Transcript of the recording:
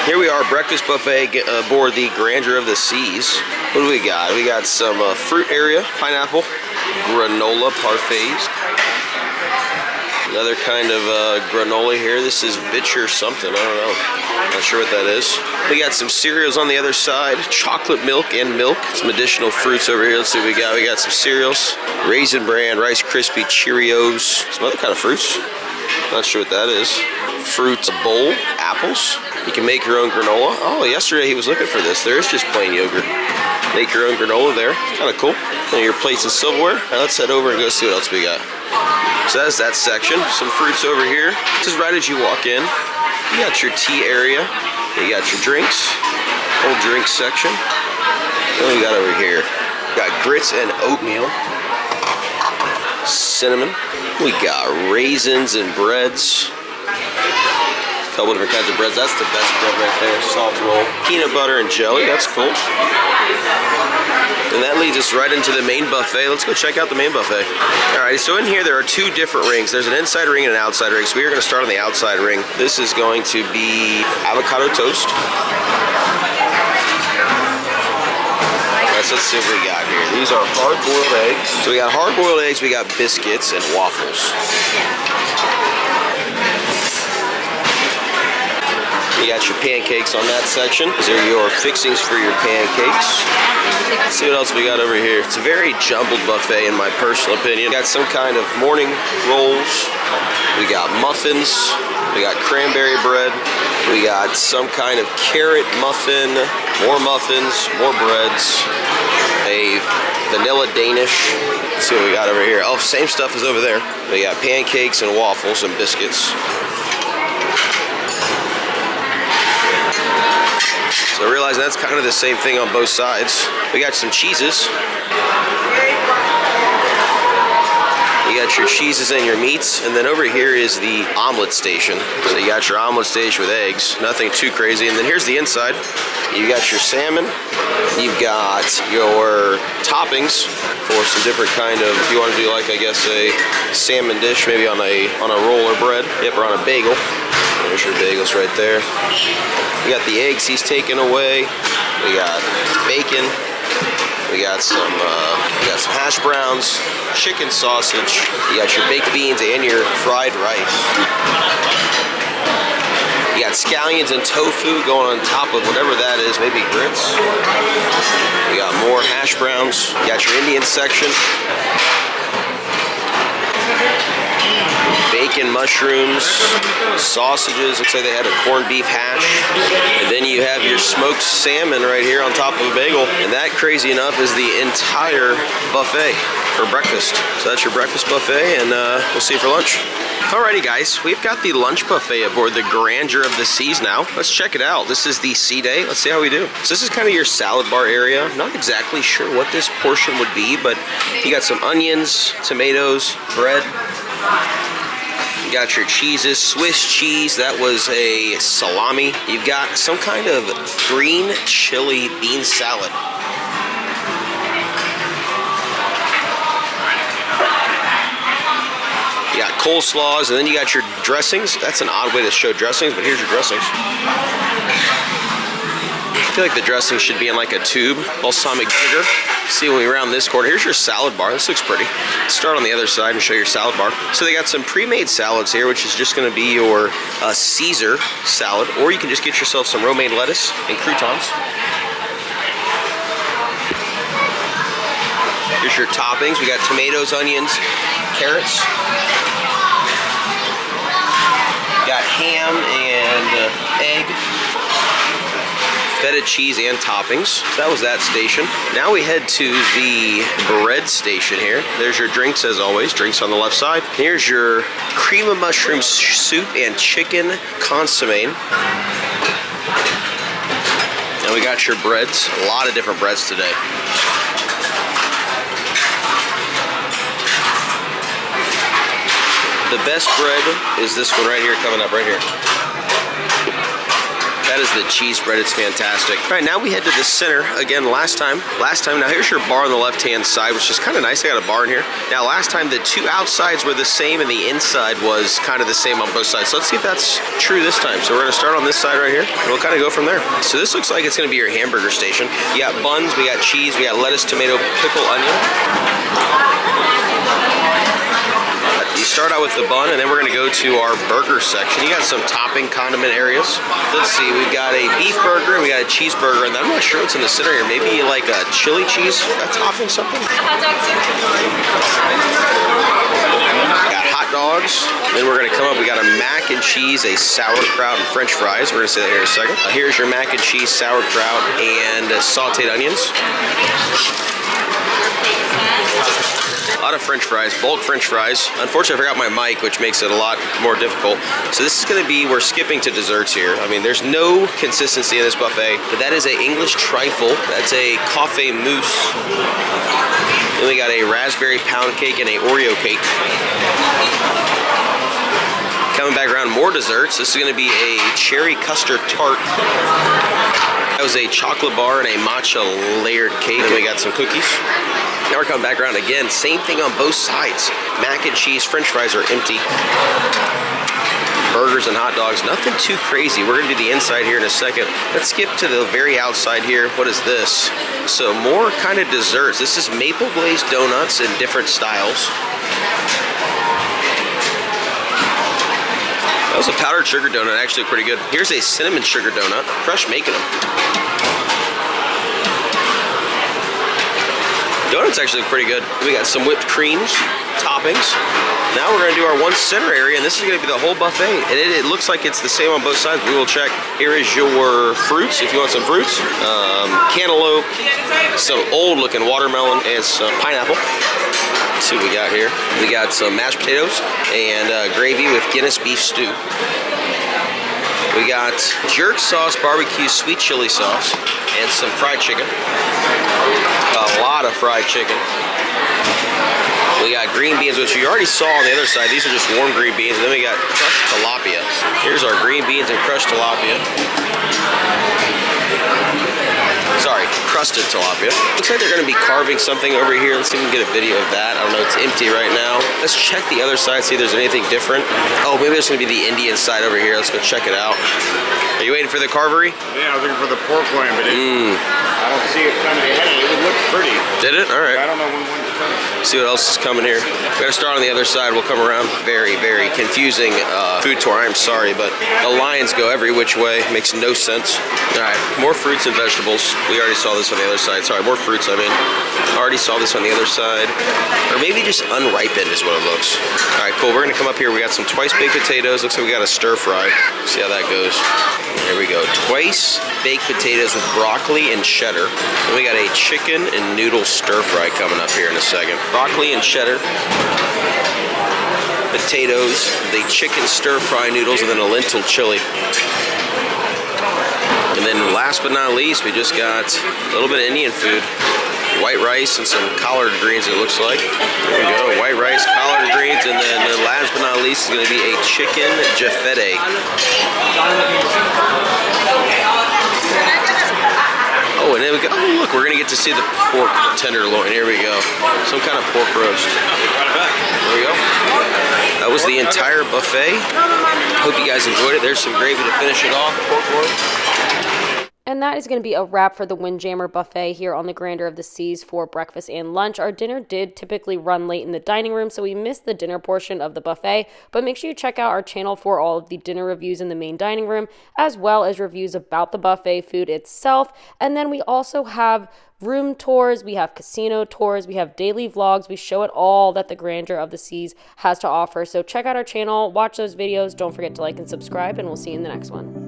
Here we are, breakfast buffet aboard the Grandeur of the Seas. What do we got? We got some fruit area, pineapple, granola parfaits. Another kind of granola here. This is bitch or something, I don't know. Not sure what that is. We got some cereals on the other side, chocolate milk and milk. Some additional fruits over here. Let's see what we got. We got some cereals, Raisin Bran, Rice Krispie Cheerios, some other kind of fruits. Not sure what that is. Fruit bowl, apples. You can make your own granola. Oh, yesterday he was looking for this. There is just plain yogurt. Make your own granola there. Kind of cool. And your plates and silverware. Now let's head over and go see what else we got. So that's that section. Some fruits over here. This is right as you walk in. You got your tea area. You got your drinks. Whole drink section. What do we got over here? We got grits and oatmeal. Cinnamon. We got raisins and breads. A couple different kinds of breads. That's the best bread right there. Salt roll. Peanut butter and jelly. That's cool. And that leads us right into the main buffet. Let's go check out the main buffet. Alright, so in here there are two different rings. There's an inside ring and an outside ring. So we are going to start on the outside ring. This is going to be avocado toast. Let's see what we got here. These are hard-boiled eggs. So we got hard-boiled eggs, we got biscuits and waffles. You got your pancakes on that section. These are your fixings for your pancakes. Let's see what else we got over here. It's a very jumbled buffet in my personal opinion. We got some kind of morning rolls. We got muffins. We got cranberry bread. We got some kind of carrot muffin. More muffins, more breads. A vanilla Danish. Let's see what we got over here. Oh, same stuff as over there. We got pancakes and waffles and biscuits. So I realize that's kind of the same thing on both sides. We got some cheeses. You got your cheeses and your meats. And then over here is the omelet station. So you got your omelet station with eggs. Nothing too crazy. And then here's the inside. You got your salmon. You've got your toppings for some different kind of, if you want to do like, I guess, a salmon dish, maybe on a roll or bread. Yep, or on a bagel. There's your bagels right there. We got the eggs he's taken away. We got bacon. We got some hash browns, chicken sausage. You got your baked beans and your fried rice. You got scallions and tofu going on top of whatever that is, maybe grits. We got more hash browns. You got your Indian section. Bacon, mushrooms, sausages. Looks like they had a corned beef hash. And then you have your smoked salmon right here on top of a bagel. And that, crazy enough, is the entire buffet for breakfast. So that's your breakfast buffet, and we'll see you for lunch. Alrighty guys, we've got the lunch buffet aboard the Grandeur of the Seas now. Let's check it out. This is the sea day. Let's see how we do. So this is kind of your salad bar area. Not exactly sure what this portion would be, but you got some onions, tomatoes, bread. You got your cheeses, Swiss cheese, that was a salami. You've got some kind of green chili bean salad. You got coleslaws, and then you got your dressings. That's an odd way to show dressings, but here's your dressings. I feel like the dressing should be in like a tube. Balsamic vinegar. See when we round this corner. Here's your salad bar. This looks pretty. Let's start on the other side and show your salad bar. So they got some pre-made salads here, which is just going to be your Caesar salad, or you can just get yourself some romaine lettuce and croutons. Here's your toppings. We got tomatoes, onions, carrots. Got ham and egg. Feta cheese and toppings. That was that station. Now we head to the bread station here. There's your drinks as always. Drinks on the left side. Here's your cream of mushroom soup and chicken consomme. And we got your breads. A lot of different breads today. The best bread is this one right here, coming up right here. That is the cheese bread. It's fantastic. All right, now we head to the center. Again, last time, now here's your bar on the left-hand side, which is kind of nice. I got a bar in here. Now, last time, the two outsides were the same and the inside was kind of the same on both sides. So let's see if that's true this time. So we're gonna start on this side right here, and we'll kind of go from there. So this looks like it's gonna be your hamburger station. You got buns, we got cheese, we got lettuce, tomato, pickle, onion. You start out with the bun, and then we're gonna go to our burger section. You got some topping condiment areas. Let's see, we've got a beef burger, we got a cheeseburger, and I'm not sure what's in the center here. Maybe like a chili cheese topping something? Got hot dogs. Then we're gonna come up, we got a mac and cheese, a sauerkraut, and french fries. We're gonna say that here in a second. Here's your mac and cheese, sauerkraut, and sauteed onions. A lot of french fries, bulk french fries. Unfortunately, I forgot my mic, which makes it a lot more difficult. So this is gonna be, we're skipping to desserts here. I mean, there's no consistency in this buffet, but that is a English trifle. That's a coffee mousse. Then we got a raspberry pound cake and a Oreo cake. Coming back around, more desserts. This is gonna be a cherry custard tart. That was a chocolate bar and a matcha layered cake. Then we got some cookies. Now we're coming back around again. Same thing on both sides. Mac and cheese, french fries are empty. Burgers and hot dogs, nothing too crazy. We're gonna do the inside here in a second. Let's skip to the very outside here. What is this? So more kind of desserts. This is maple glazed donuts in different styles. That was a powdered sugar donut, actually pretty good. Here's a cinnamon sugar donut, fresh making them. Donuts actually look pretty good. We got some whipped creams, toppings. Now we're gonna do our one center area, and this is gonna be the whole buffet. And it looks like it's the same on both sides. We will check. Here is your fruits, if you want some fruits. Cantaloupe, some old looking watermelon, and some pineapple. Let's see what we got here. We got some mashed potatoes and gravy with Guinness beef stew. We got jerk sauce, barbecue, sweet chili sauce, and some fried chicken. A lot of fried chicken. We got green beans, which you already saw on the other side. These are just warm green beans. And then we got crushed tilapia. Here's our green beans and crushed tilapia. Sorry, crusted tilapia. Looks like they're gonna be carving something over here. Let's see if we can get a video of that. I don't know, it's empty right now. Let's check the other side, see if there's anything different. Oh, maybe there's gonna be the Indian side over here. Let's go check it out. Are you waiting for the carvery? Yeah, I was looking for the pork loin, but I don't see it coming ahead. It would look pretty. Did it? All right. I don't know when one's coming. See what else is coming here. We're gonna start on the other side. We'll come around. Very, very confusing food tour. I'm sorry, but the lines go every which way. Makes no sense. All right, more fruits and vegetables. We already saw this on the other side. Sorry, more fruits, I mean. Already saw this on the other side. Or maybe just unripened is what it looks. All right, cool. We're gonna come up here. We got some twice baked potatoes. Looks like we got a stir fry. See how that goes. There we go. Twice baked potatoes with broccoli and cheddar. And we got a chicken and noodle stir fry coming up here in a second. Broccoli and cheddar. Potatoes, the chicken stir fry noodles, and then a lentil chili. And then last but not least, we just got a little bit of Indian food. White rice and some collard greens, it looks like. There we go, white rice, collard greens, and then last but not least is gonna be a chicken jaffette. Oh, and then we go, oh look, we're gonna get to see the pork tenderloin. Here we go. Some kind of pork roast. There we go. That was the entire buffet. Hope you guys enjoyed it. There's some gravy to finish it off. Pork roast. And that is going to be a wrap for the Windjammer buffet here on the Grandeur of the Seas for breakfast and lunch. Our dinner did typically run late in the dining room, so we missed the dinner portion of the buffet. But make sure you check out our channel for all of the dinner reviews in the main dining room, as well as reviews about the buffet food itself. And then we also have room tours, we have casino tours, we have daily vlogs. We show it all that the Grandeur of the Seas has to offer. So check out our channel, watch those videos. Don't forget to like and subscribe, and we'll see you in the next one.